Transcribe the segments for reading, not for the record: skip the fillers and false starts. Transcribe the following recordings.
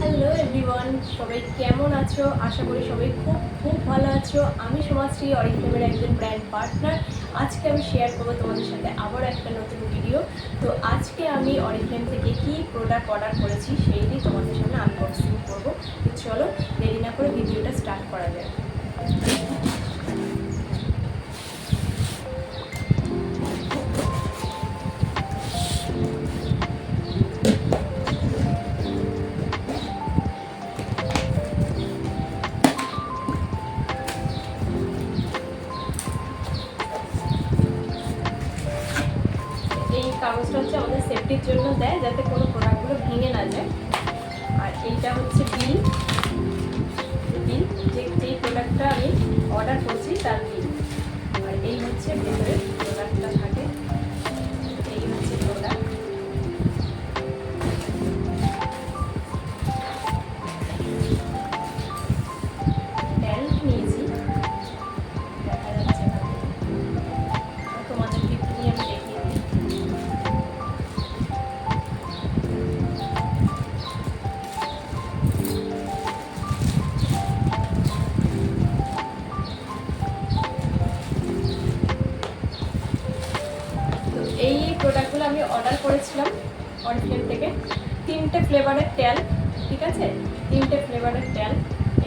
Hello everyone, সবাই কেমন আছো? আশা করি সবাই খুব খুব ভালো আছো। আমি সমাজশ্রী অরিফ্লেমের একজন ব্র্যান্ড পার্টনার। আজকে আমি শেয়ার করবো তোমাদের সাথে আবার একটা নতুন ভিডিও। তো আজকে আমি অরিফ্লেম থেকে কি প্রোডাক্ট অর্ডার করেছি সেইটি তোমাদের সামনে আনবক্সিং করবো। তো চলো দেরি না করে ভিডিওটা স্টার্ট করা যায়। এই কাগজটা হচ্ছে আমাদের সেফটির জন্য দেয়, যাতে কোনো প্রোডাক্টগুলো ভেঙে না যায়। আর এইটা হচ্ছে বিল, যেই প্রোডাক্টটা আমি অর্ডার করছি তার বিল। আর এই হচ্ছে ভেতরে প্রোডাক্টটা থাকে, এই হচ্ছে প্রোডাক্ট। বেল্ট নিয়েছি, দেখা যাচ্ছে তোমাদেরকে একটু নিয়ে আমি দেখিয়ে দিই। তো এই প্রোডাক্টগুলো আমি অর্ডার করেছিলাম অরিফ্লেম থেকে। 3টে ফ্লেভারের তেল, ঠিক আছে, 3টে ফ্লেভারের তেল।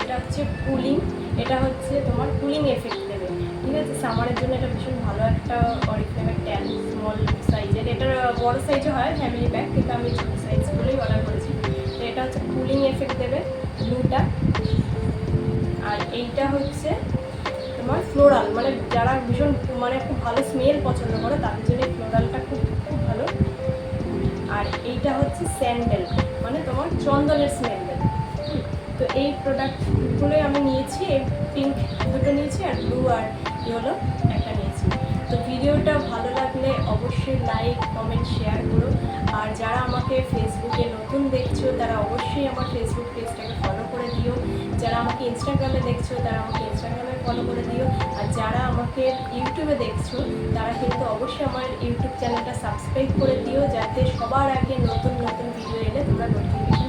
এটা হচ্ছে কুলিং, এটা হচ্ছে তোমার কুলিং এফেক্ট দেবে, ঠিক আছে। সামারের জন্য এটা ভীষণ ভালো একটা অরিফ্লেমের তেল, স্মল সাইজের। এটার বড় সাইজও হয় ফ্যামিলি প্যাক, কিন্তু আমি ছোটো সাইজগুলোই অর্ডার করেছি। তো এটা হচ্ছে কুলিং এফেক্ট দেবে ব্লুটা। আর এইটা হচ্ছে তোমার ফ্লোরাল, মানে যারা ভীষণ মানে খুব ভালো স্মেল পছন্দ করে তাদের জন্য এই ফ্লোরালটা খুব খুব ভালো। আর এইটা হচ্ছে স্যান্ডেল, মানে তোমার চন্দনের স্মেল দেবে। তো এই প্রোডাক্টগুলোই আমি নিয়েছি, এই পিঙ্ক দুটো নিয়েছি আর ব্লু আর ইয়েলো একটা নিয়েছি। তো ভিডিওটা ভালো লাগলে অবশ্যই লাইক কমেন্ট শেয়ার করো। আর যারা আমাকে ফেসবুকে নতুন দেখছো তারা অবশ্যই আমার ফেসবুক পেজটাকে ফলো করে দিও। যারা আমাকে ইনস্টাগ্রামে দেখছো তারা আমাকে ইনস্টাগ্রামে ফলো করে দিও। আর যারা আমাকে ইউটিউবে দেখছো তারা কিন্তু অবশ্যই আমার ইউটিউব চ্যানেলটা সাবস্ক্রাইব করে দিও, যাতে সবার আগে নতুন নতুন ভিডিও এলে তোমরা নোটিফিকেশন